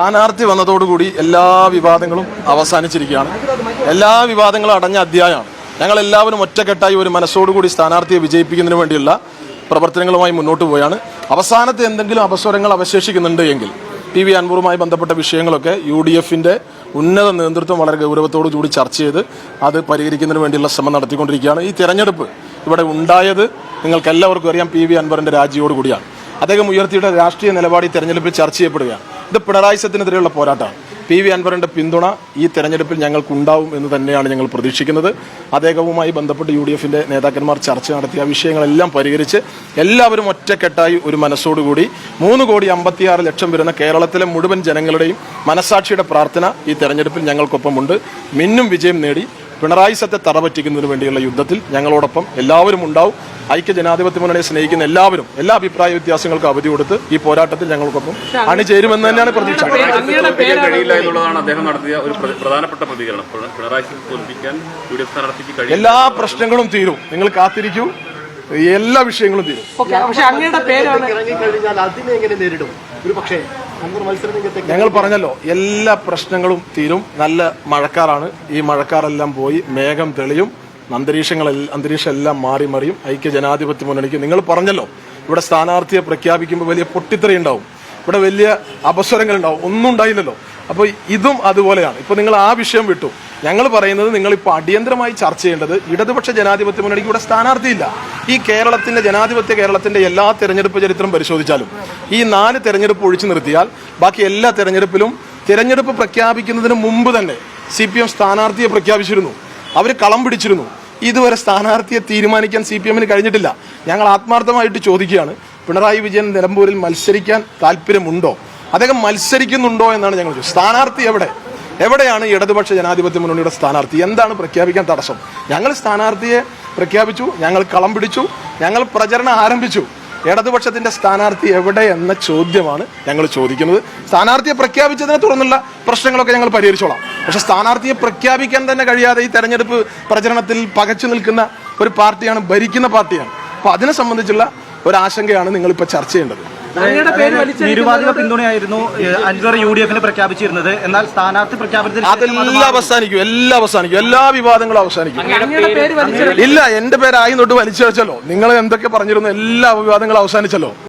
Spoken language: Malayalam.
സ്ഥാനാർത്ഥി വന്നതോടുകൂടി എല്ലാ വിവാദങ്ങളും അവസാനിച്ചിരിക്കുകയാണ്. എല്ലാ വിവാദങ്ങളും അടഞ്ഞ അധ്യായമാണ്. ഞങ്ങൾ എല്ലാവരും ഒറ്റക്കെട്ടായി ഒരു മനസ്സോടുകൂടി സ്ഥാനാർത്ഥിയെ വിജയിപ്പിക്കുന്നതിന് വേണ്ടിയുള്ള പ്രവർത്തനങ്ങളുമായി മുന്നോട്ട് പോയാണ്. അവസാനത്തെ എന്തെങ്കിലും അവസരങ്ങൾ അവശേഷിക്കുന്നുണ്ട് എങ്കിൽ PV അൻവറുമായി ബന്ധപ്പെട്ട വിഷയങ്ങളൊക്കെ UDFന്റെ ഉന്നത നേതൃത്വം വളരെ ഗൗരവത്തോടു കൂടി ചർച്ച ചെയ്ത് അത് പരിഹരിക്കുന്നതിന് വേണ്ടിയുള്ള ശ്രമം നടത്തിക്കൊണ്ടിരിക്കുകയാണ്. ഈ തെരഞ്ഞെടുപ്പ് ഇവിടെ ഉണ്ടായത് നിങ്ങൾക്ക് എല്ലാവർക്കും അറിയാം, PV അൻവറിന്റെ രാജിയോടുകൂടിയാണ്. അദ്ദേഹം ഉയർത്തിയുടെ രാഷ്ട്രീയ നിലപാട് ഈ തെരഞ്ഞെടുപ്പിൽ ചർച്ച ചെയ്യപ്പെടുകയാണ്. ഇത് പിണറായി സത്തിനെതിരെയുള്ള പോരാട്ടമാണ്. PV അൻവറിന്റെ പിന്തുണ ഈ തെരഞ്ഞെടുപ്പിൽ ഞങ്ങൾക്കുണ്ടാവും എന്ന് തന്നെയാണ് ഞങ്ങൾ പ്രതീക്ഷിക്കുന്നത്. അദ്ദേഹവുമായി ബന്ധപ്പെട്ട് UDFന്റെ നേതാക്കന്മാർ ചർച്ച നടത്തിയ വിഷയങ്ങളെല്ലാം പരിഹരിച്ച് എല്ലാവരും ഒറ്റക്കെട്ടായി ഒരു മനസ്സോടുകൂടി 3,56,00,000 വരുന്ന കേരളത്തിലെ മുഴുവൻ ജനങ്ങളുടെയും മനസാക്ഷിയുടെ പ്രാർത്ഥന ഈ തെരഞ്ഞെടുപ്പിൽ ഞങ്ങൾക്കൊപ്പമുണ്ട്. മിന്നും വിജയം നേടി പിണറായി സത്തെ തറപറ്റിക്കുന്നതിന് വേണ്ടിയുള്ള യുദ്ധത്തിൽ ഞങ്ങളോടൊപ്പം എല്ലാവരും ഉണ്ടാവും. ഐക്യ ജനാധിപത്യ മുന്നണിയെ സ്നേഹിക്കുന്ന എല്ലാവരും എല്ലാ അഭിപ്രായ വ്യത്യാസങ്ങൾക്ക് അവധി കൊടുത്ത് ഈ പോരാട്ടത്തിൽ ഞങ്ങൾക്കൊപ്പം അണിചേരുമെന്ന് തന്നെയാണ് പ്രതീക്ഷ. എല്ലാ പ്രശ്നങ്ങളും തീരും, നിങ്ങൾ കാത്തിരിക്കൂ, എല്ലാ വിഷയങ്ങളും തീരും. ഞങ്ങൾ പറഞ്ഞല്ലോ, എല്ലാ പ്രശ്നങ്ങളും തീരും. നല്ല മഴക്കാറാണ്. ഈ മഴക്കാറെല്ലാം പോയി മേഘം തെളിയും, അന്തരീക്ഷം എല്ലാം മാറി മറിയും. ഐക്യ ജനാധിപത്യ മുന്നണിക്ക് നിങ്ങൾ പറഞ്ഞല്ലോ, ഇവിടെ സ്ഥാനാർത്ഥിയെ പ്രഖ്യാപിക്കുമ്പോൾ വലിയ പൊട്ടിത്തെറി ഉണ്ടാവും, ഇവിടെ വലിയ അപസ്വരങ്ങൾ ഉണ്ടാവും. ഒന്നും ഉണ്ടായില്ലല്ലോ. അപ്പോൾ ഇതും അതുപോലെയാണ്. ഇപ്പോൾ നിങ്ങൾ ആ വിഷയം വിട്ടു. ഞങ്ങൾ പറയുന്നത്, നിങ്ങളിപ്പോൾ അടിയന്തരമായി ചർച്ച ചെയ്യേണ്ടത് ഇടതുപക്ഷ ജനാധിപത്യ മുന്നണിക്ക് ഇവിടെ സ്ഥാനാർത്ഥിയില്ല. ഈ കേരളത്തിന്റെ എല്ലാ തെരഞ്ഞെടുപ്പ് ചരിത്രം പരിശോധിച്ചാലും ഈ 4 തെരഞ്ഞെടുപ്പ് ഒഴിച്ചു നിർത്തിയാൽ ബാക്കി എല്ലാ തെരഞ്ഞെടുപ്പിലും തെരഞ്ഞെടുപ്പ് പ്രഖ്യാപിക്കുന്നതിന് മുമ്പ് തന്നെ CPM സ്ഥാനാർത്ഥിയെ പ്രഖ്യാപിച്ചിരുന്നു. അവർ കളം പിടിച്ചിരുന്നു. ഇതുവരെ സ്ഥാനാർത്ഥിയെ തീരുമാനിക്കാൻ CPMന് കഴിഞ്ഞിട്ടില്ല. ഞങ്ങൾ ആത്മാർത്ഥമായിട്ട് ചോദിക്കുകയാണ്, പിണറായി വിജയൻ നിലമ്പൂരിൽ മത്സരിക്കാൻ താല്പര്യമുണ്ടോ? അദ്ദേഹം മത്സരിക്കുന്നുണ്ടോ എന്നാണ് ഞങ്ങൾ ചോദിച്ചത്. സ്ഥാനാർത്ഥി എവിടെയാണ് ഇടതുപക്ഷ ജനാധിപത്യ മുന്നണിയുടെ സ്ഥാനാർത്ഥി? എന്താണ് പ്രഖ്യാപിക്കാൻ തടസ്സം? ഞങ്ങൾ സ്ഥാനാർത്ഥിയെ പ്രഖ്യാപിച്ചു, ഞങ്ങൾ കളം പിടിച്ചു, ഞങ്ങൾ പ്രചരണം ആരംഭിച്ചു. ഇടതുപക്ഷത്തിന്റെ സ്ഥാനാർത്ഥി എവിടെ എന്ന ചോദ്യമാണ് ഞങ്ങൾ ചോദിക്കുന്നത്. സ്ഥാനാർത്ഥിയെ പ്രഖ്യാപിച്ചതിനെ തുടർന്നുള്ള പ്രശ്നങ്ങളൊക്കെ ഞങ്ങൾ പരിഹരിച്ചോളാം. പക്ഷെ സ്ഥാനാർത്ഥിയെ പ്രഖ്യാപിക്കാൻ തന്നെ കഴിയാതെ ഈ തെരഞ്ഞെടുപ്പ് പ്രചരണത്തിൽ പകച്ചു നിൽക്കുന്ന ഒരു പാർട്ടിയാണ്, ഭരിക്കുന്ന പാർട്ടിയാണ്. അപ്പൊ അതിനെ സംബന്ധിച്ചുള്ള ഒരു ആശങ്കയാണ് നിങ്ങളിപ്പോൾ ചർച്ച ചെയ്യേണ്ടത്. നിരുപാധിക പിന്തുണയായിരുന്നു അൻവർ UDFന് പ്രഖ്യാപിച്ചിരുന്നത്. എന്നാൽ സ്ഥാനാർത്ഥി പ്രഖ്യാപനത്തിൽ അതെല്ലാം അവസാനിക്കും, എല്ലാ വിവാദങ്ങളും അവസാനിക്കും. ഇല്ല, എന്റെ പേരായി തൊട്ട് വലിച്ചു വെച്ചല്ലോ. നിങ്ങൾ എന്തൊക്കെ പറഞ്ഞിരുന്നു, എല്ലാ വിവാദങ്ങളും അവസാനിച്ചല്ലോ.